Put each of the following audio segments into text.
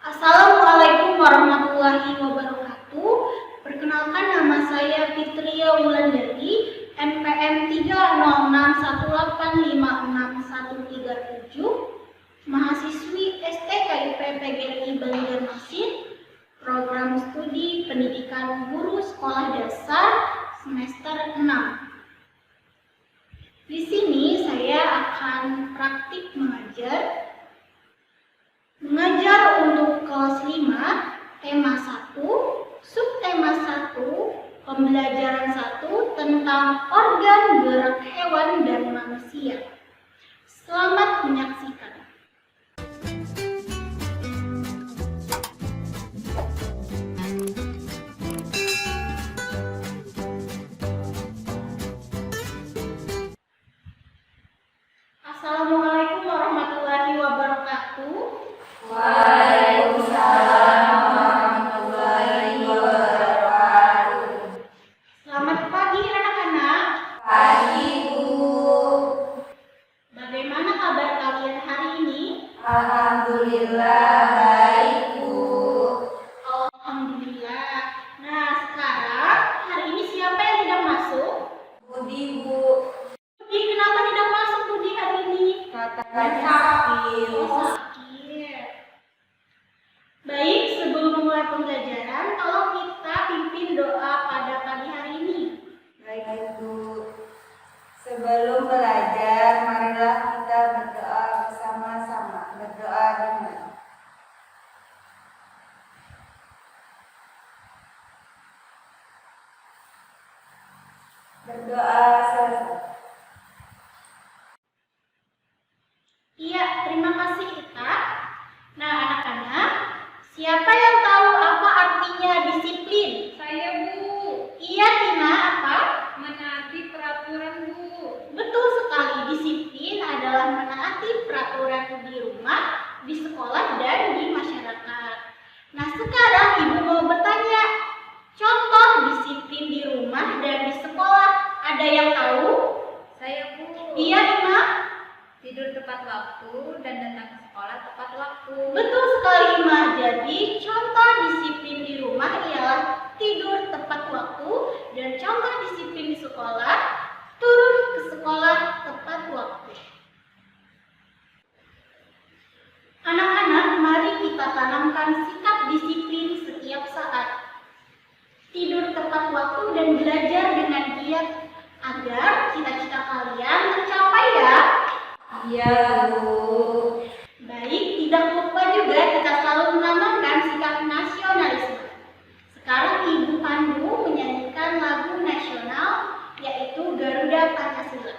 Assalamualaikum warahmatullahi wabarakatuh. Perkenalkan, nama saya Fitria Wulandari, NPM 30618561137, mahasiswi STKIP PGRI Banjarmasin, program studi pendidikan guru sekolah dasar semester 6. Di sini saya akan praktik mengajar untuk kelas 5, tema 1, subtema 1, pembelajaran 1 tentang organ gerak hewan dan manusia. Selamat menyaksikan. Assalamualaikum warahmatullahi wabarakatuh. Waalaikumsalam warahmatullahi wabarakatuh. Selamat pagi anak-anak. Pagi, Bu. Bagaimana kabar kalian hari ini? Alhamdulillah baik, Bu. Alhamdulillah. Nah, sekarang hari ini siapa yang tidak masuk? Budi, Bu. Budi, kenapa tidak masuk Budi hari ini? Katanya sakit. Sakit. Baik, sebelum memulai pembelajaran, tolong kita pimpin doa pada pagi hari ini. Baik, Bu. Sebelum belajar, marilah kita berdoa bersama-sama. Berdoa dengan berdoa selesai. Iya, terima kasih Ita. Nah, anak-anak, siapa yang tahu apa artinya disiplin? Saya, Bu. Iya, Tina, apa? Menaati peraturan, Bu. Betul sekali, disiplin adalah menaati peraturan di rumah, di sekolah, dan di masyarakat. Nah, sekarang Ibu mau bertanya, contoh disiplin di rumah dan di sekolah, ada yang tahu? Saya, Bu. Iya, Tina? Tidur tepat waktu dan datang ke sekolah tepat waktu. Betul sekali, Ima. Jadi, contoh disiplin di rumah ialah tidur tepat waktu, dan contoh disiplin di sekolah, turun ke sekolah tepat waktu. Anak-anak, mari kita tanamkan sikap disiplin setiap saat. Tidur tepat waktu dan belajar dengan giat agar cita-cita kalian tercapai ya. Iya, Bu. Baik, tidak lupa juga kita selalu menanamkan sikap nasionalisme. Sekarang Ibu Pandu menyanyikan lagu nasional yaitu Garuda Pancasila.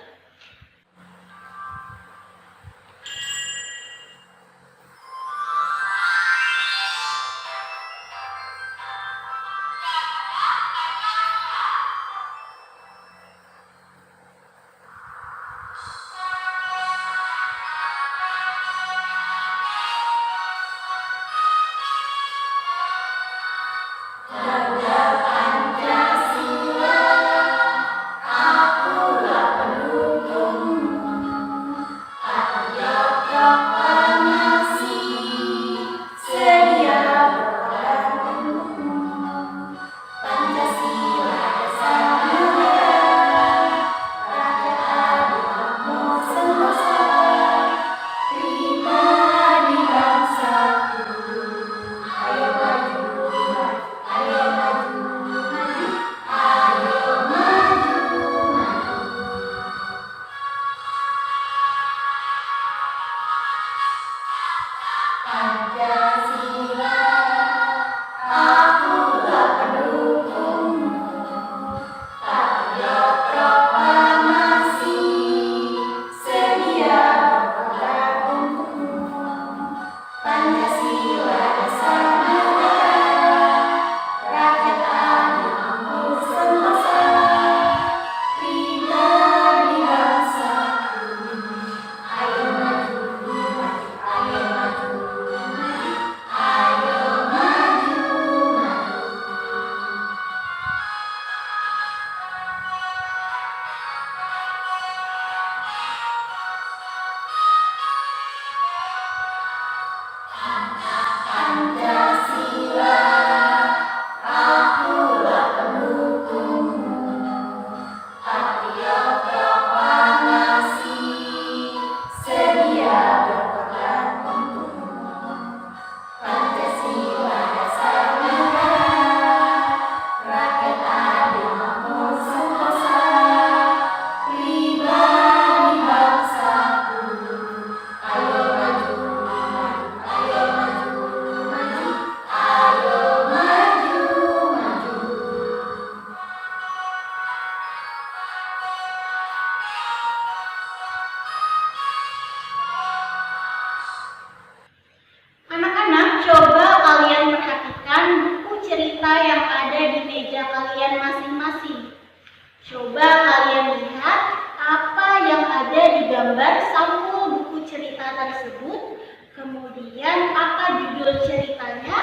gambar sampul buku cerita tersebut, kemudian apa judul ceritanya,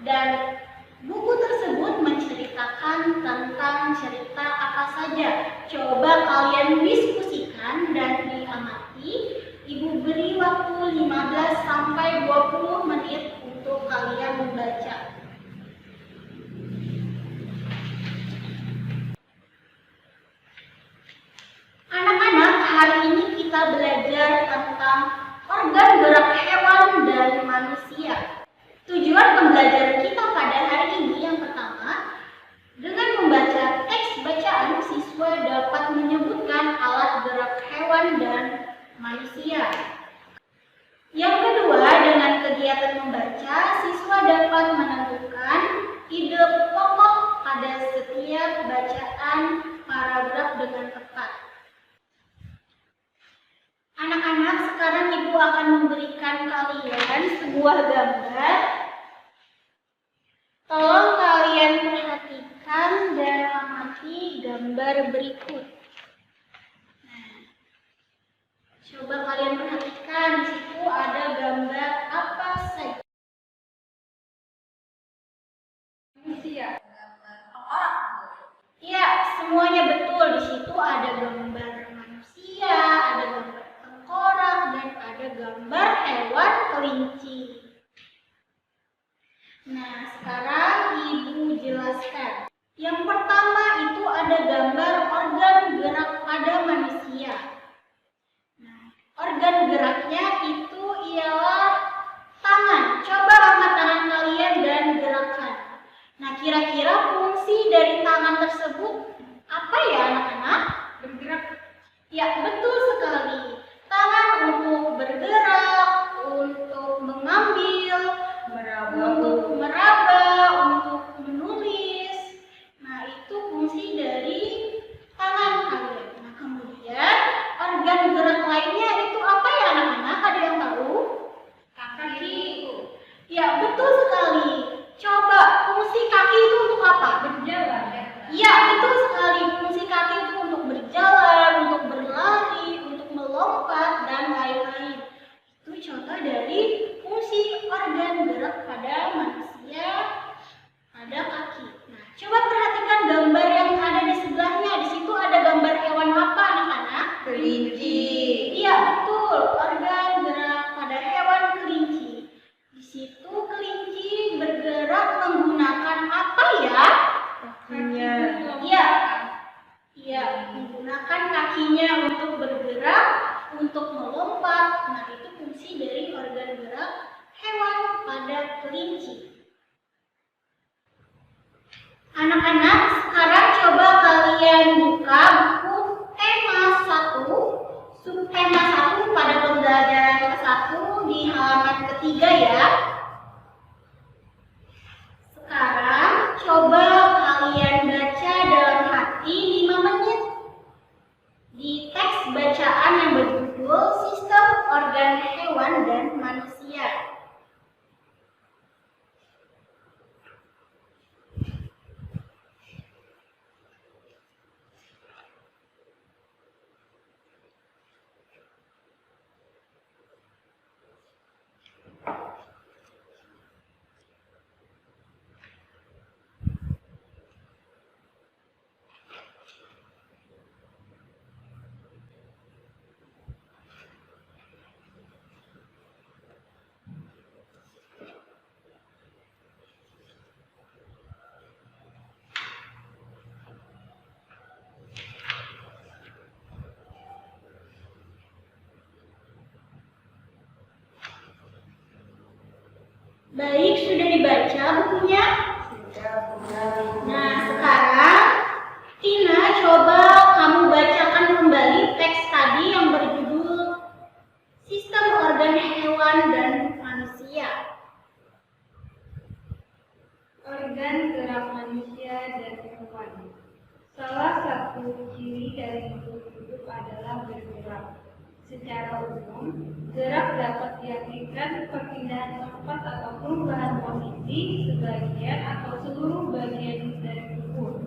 dan buku tersebut menceritakan tentang cerita apa saja. Coba kalian diskusikan dan diamati. Ibu beri waktu 15 sampai 20 menit untuk kalian membaca. Anak-anak, hari ini kita belajar tentang organ gerak hewan dan manusia. Tujuan pembelajaran kita pada hari ini yang pertama, dengan membaca teks bacaan, siswa dapat menyebutkan alat gerak hewan dan manusia. Yang kedua, dengan kegiatan membaca, siswa dapat menentukan ide pokok pada setiap bacaan paragraf dengan tepat. Anak-anak, sekarang Ibu akan memberikan kalian sebuah gambar. Tolong kalian perhatikan dan amati gambar berikut. Nah, coba kalian perhatikan, di situ ada gambar apa saja? Manusia. Orang. Ya, semuanya betul. Di situ ada gambar manusia, ada gambar tengkorak, dan ada gambar hewan kelinci. Nah, sekarang Ibu jelaskan. Yang pertama itu ada gambar organ gerak pada manusia. Nah, organ geraknya itu ialah tangan. Coba angkat tangan kalian dan gerakan. Nah, kira-kira fungsi dari tangan tersebut apa ya anak-anak? Bergerak. Ya, betul sekali. Tangan untuk bergerak, untuk mengambil, untuk meraba, untuk menulis. Nah, itu fungsi dari tangan kalian. Nah, kemudian organ gerak lainnya itu apa ya anak-anak? Ada yang tahu? Kaki. Ya, betul sekali. Coba, fungsi kaki itu untuk apa? Berjalan. Ya, betul sekali. Fungsi kaki itu untuk berjalan, untuk berlari, untuk melompat, dan lain-lain. Itu contoh dari fungsi organ gerak pada manusia pada kaki. Nah, coba perhatikan gambar yang ada di sebelahnya. Di situ ada gambar hewan apa, anak-anak? Kelinci. Iya, betul. Organ gerak pada hewan kelinci. Di situ kelinci bergerak menggunakan apa ya? Kakinya. Iya, menggunakan kakinya untuk bergerak, untuk melompat. Nah, itu fungsi dari organ gerak hewan pada kelinci. Anak-anak, sekarang coba kalian buka buku tema 1, subtema 1 pada pembelajaran ke-1 di halaman ketiga ya. Sekarang coba kalian baca dalam hati 5 menit di teks bacaan yang berjudul Sistem Organ Hewan dan Manusia. Baik, sudah dibaca bukunya? Nah, sekarang Tina, coba kamu bacakan kembali teks tadi yang berjudul Sistem Organ Hewan dan Manusia. Organ gerak manusia dan hewan. Salah satu ciri dari makhluk hidup adalah bergerak. Secara umum, gerak dapat diartikan perpindahan tempat atau perubahan posisi sebagian atau seluruh bagian dari tubuh.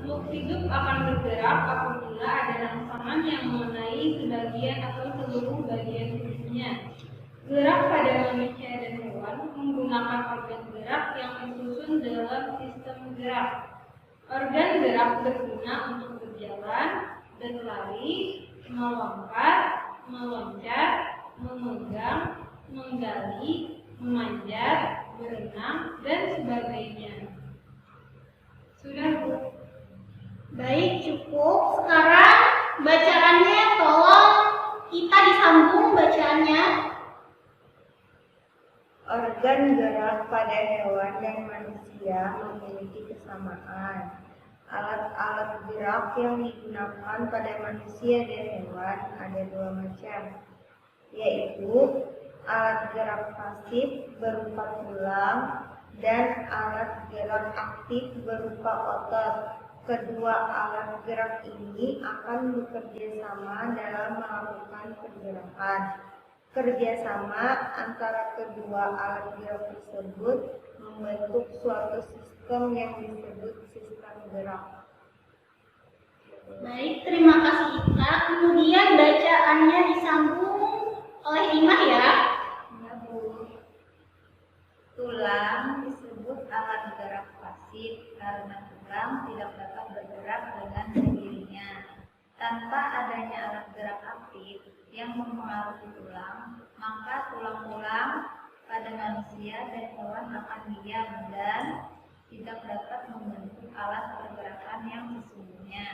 makhluk hidup akan bergerak apabila ada rangsangan yang mengenai sebagian atau seluruh bagian tubuhnya. Gerak pada manusia dan hewan menggunakan organ gerak yang tersusun dalam sistem gerak. Organ gerak berguna untuk berjalan, berlari, melompat, meloncat, memegang, menggali, memanjat, berenang, dan sebagainya. Sudah, Bu. Baik, cukup. Sekarang bacaannya tolong kita disambung bacaannya. Organ gerak pada hewan dan manusia memiliki kesamaan. Alat-alat gerak yang digunakan pada manusia dan hewan ada dua macam, yaitu alat gerak pasif berupa tulang dan alat gerak aktif berupa otot. Kedua alat gerak ini akan bekerja sama dalam melakukan pergerakan. Kerjasama antara kedua alat gerak tersebut membentuk suatu sistem yang disebut sistem gerak. Baik, terima kasih Ika. Kemudian bacaannya disambung oleh Imah ya. Ya, Bu. Tulang disebut alat gerak pasif karena tulang tidak dapat bergerak dengan sendirinya. Tanpa adanya alat gerak aktif yang mempengaruhi tulang, maka tulang-tulang pada manusia dan hewan akan diam dan tidak dapat membentuk alat pergerakan yang sesungguhnya.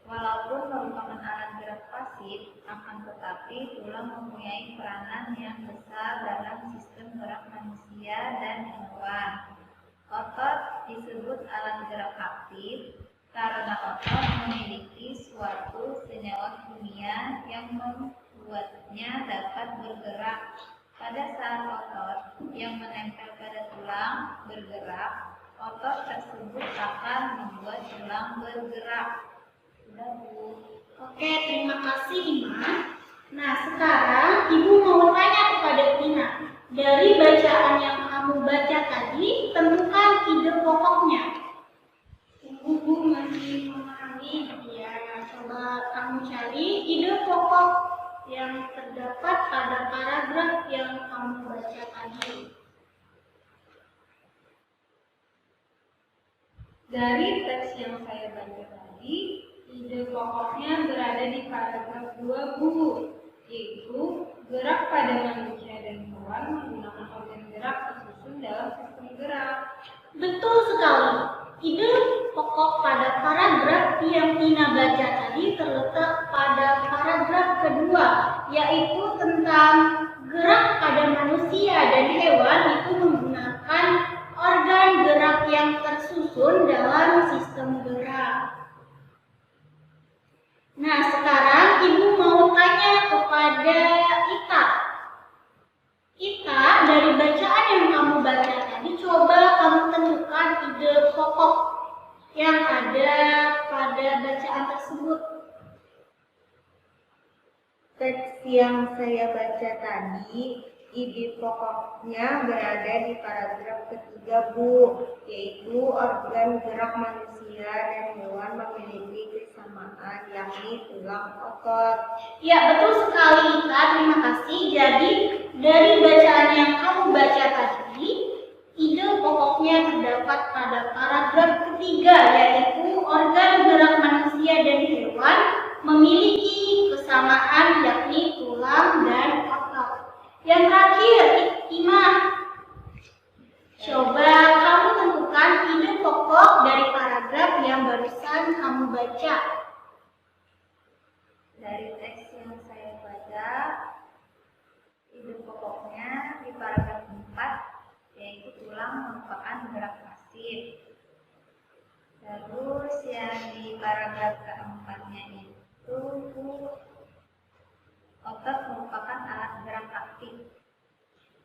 Walaupun merupakan alat gerak pasif, akan tetapi tulang mempunyai peranan yang besar dalam sistem gerak manusia dan hewan. Otot disebut alat gerak aktif karena otot memiliki suatu senyawa kimia yang membuatnya dapat bergerak. Pada saat otot yang menempel pada tulang bergerak, otot tersebut akan membuat tulang bergerak. Sudah, Bu. Oke, terima kasih Imah. Nah, sekarang Ibu mau tanya kepada Ina. Dari bacaan yang kamu baca tadi, tentukan ide pokoknya. Ibu masih memahami. Ya, coba kamu cari ide pokok yang terdapat pada paragraf yang kamu baca tadi. Dari teks yang saya baca tadi, ide pokoknya berada di paragraf 2, Bu, yaitu gerak pada manusia dan hewan menggunakan organ gerak tersusun dalam sistem gerak. Betul sekali. Ide pokok pada paragraf yang Ina baca tadi terletak pada paragraf kedua, yaitu tentang gerak pada manusia dan hewan itu menggunakan organ gerak yang tersusun dalam sistem gerak. Nah, sekarang Ibu mau tanya kepada Ita. Ita, dari bacaan yang kamu baca tadi, coba kamu tentukan ide pokok yang ada pada bacaan tersebut. Teks yang saya baca tadi, ide pokoknya berada di paragraf ketiga, Bu, yaitu organ gerak manusia dan hewan memiliki kesamaan, yakni tulang otot. Ya, betul sekali Ita, terima kasih. Jadi, dari bacaan yang kamu baca tadi, ide pokoknya terdapat pada paragraf ketiga, yaitu organ gerak manusia dan hewan memiliki kesamaan, yakni tulang dan otot. Yang terakhir, Imah, coba kamu tentukan ide pokok dari paragraf yang barusan kamu baca. Dari teks yang saya baca, ide pokoknya di paragraf 4, yaitu tulang merupakan gerak pasif. Terus yang di paragraf keempatnya itu otot merupakan alat gerak aktif.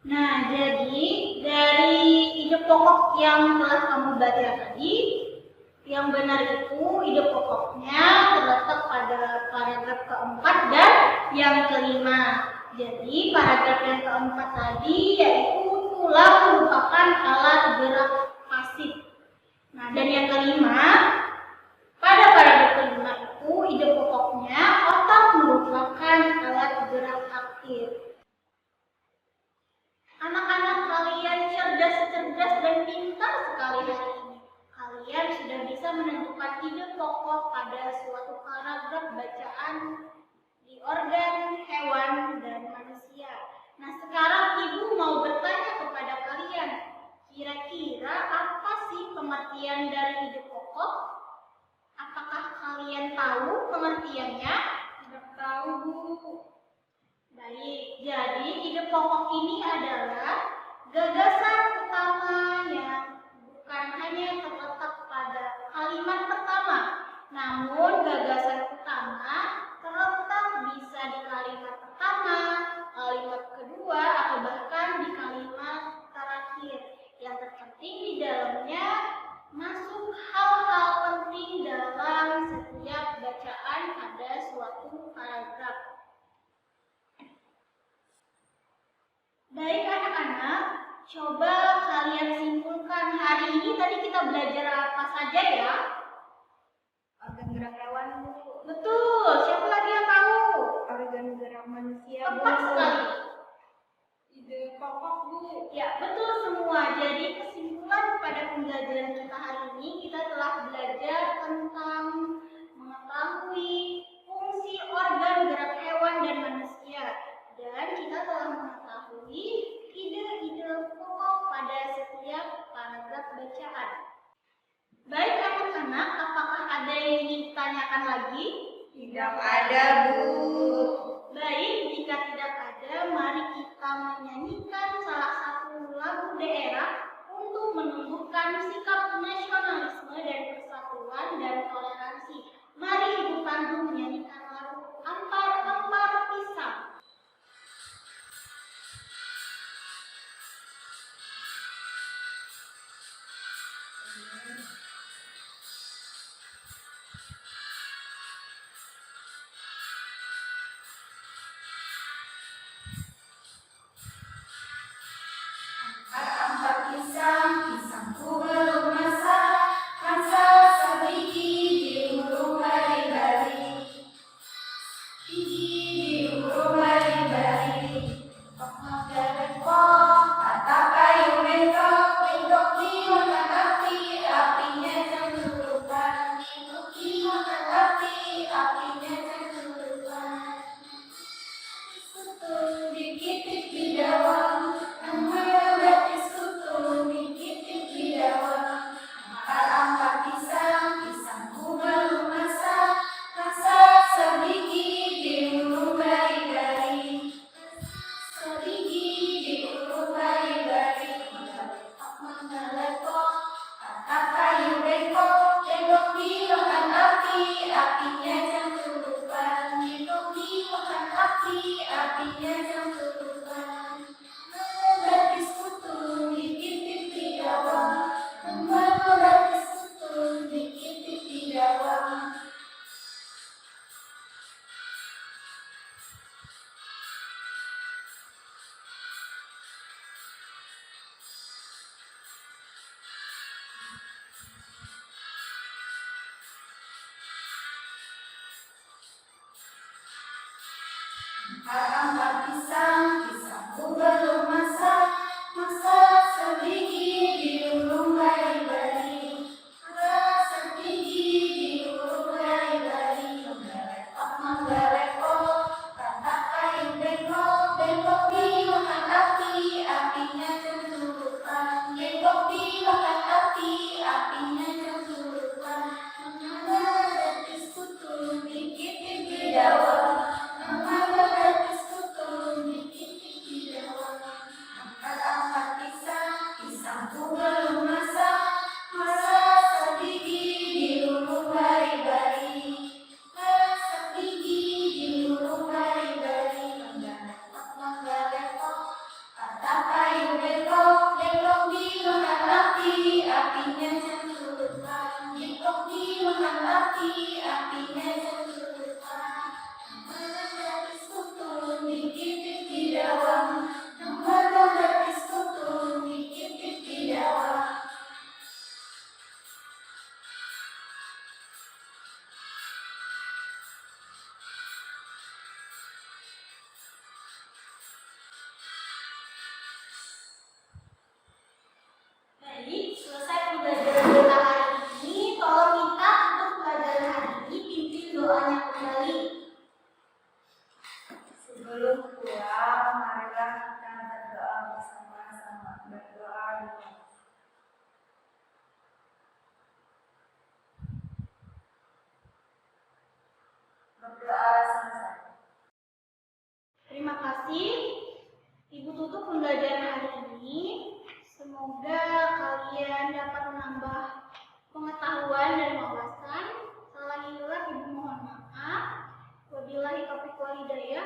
Nah, jadi dari ide pokok yang telah kamu baca tadi, yang benar itu ide pokoknya terletak pada paragraf keempat dan yang kelima. Jadi paragraf yang keempat tadi yaitu tulang merupakan alat gerak pasif. Nah, dan yang kelima terakhir. Anak-anak kalian cerdas dan pintar sekali hari ini. Kalian sudah bisa menentukan ide pokok pada suatu paragraf bacaan di organ hewan dan manusia. Nah, sekarang Ibu mau bertanya kepada kalian, kira-kira apa sih pengertian dari ide pokok? Apakah kalian tahu pengertiannya? Tidak tahu, Bu. Baik, jadi ide pokok ini adalah gagasan utama yang bukan hanya terletak pada kalimat pertama, namun gagasan utama terletak bisa di kalimat pertama, kalimat kedua, atau bahkan di kalimat terakhir. Yang terpenting di dalamnya masuk hal-hal penting dalam setiap bacaan pada suatu paragraf. Baik anak-anak, coba kalian simpulkan hari ini tadi kita belajar apa saja ya? Organ gerak hewan, Bu. Betul, siapa lagi yang tahu? Organ gerak manusia, Bu. Tepat sekali. Ide pokok, Bu. Ya, betul semua. Jadi kesimpulan pada pembelajaran kita hari ini, kita telah belajar tentang mengetahui fungsi organ gerak hewan dan manusia. Dan kita telah mengetahui ide-ide pokok pada setiap paragraf bacaan. Baik anak-anak, apakah ada yang ingin ditanyakan lagi? Tidak ada, Bu. Baik, jika tidak ada, mari kita menyanyikan salah satu lagu daerah untuk menumbuhkan sikap nasionalisme dan persatuan dan toleransi. Mari Ibu Pandu menyanyikan lagu Ampar-Ampar Pisang. Ampar pisang, pisangku belum masak, masa sebiji diurung bari-bari. Biji diurung bari-bari. Pokok bengkok, kata kayu bengkok, bengkok dimakan api, apinya cemburukan. Bengkok dimakan api, apinya cemburukan. Sekutu dikitik di dawang, namanya betis kutu dikitik di dawang. Ampar-ampar pisang, pisangku belum masak, masak sebiji diurung bari-bari. Sebiji diurung bari-bari. Mengelepok, kata kayu bengkok, bengkok dimakan api, apinya cemburukan. Bengkok dimakan api, apinya cemburukan. Betis kutu dikitik di dawang, namanya betis kutu dikitik di dawang. Ampar pisang, pisangku belum masak, masak sebiji diurung bari-bari. Masak sebiji diurung bari-bari. Menggelepok, kata kayu bengkok, bengkok dimakan api, apinya cemburukan. Bengkok dimakan api, apinya cemburukan. Mengenai betis kutu dikitik di dawang, namanya betis kutu dikitik di dawang. Ampar-ampar pisang, pisang Sebelum pulang, marilah kita berdoa bersama-sama. Berdoa dulu. Berdoa sama-sama. Terima kasih Ibu tutup pembelajaran hari ini. Semoga kalian dapat menambah pengetahuan dan wawasan. Salah itulah Ibu mohon maaf. Wabillahi taufiq wal hidayah.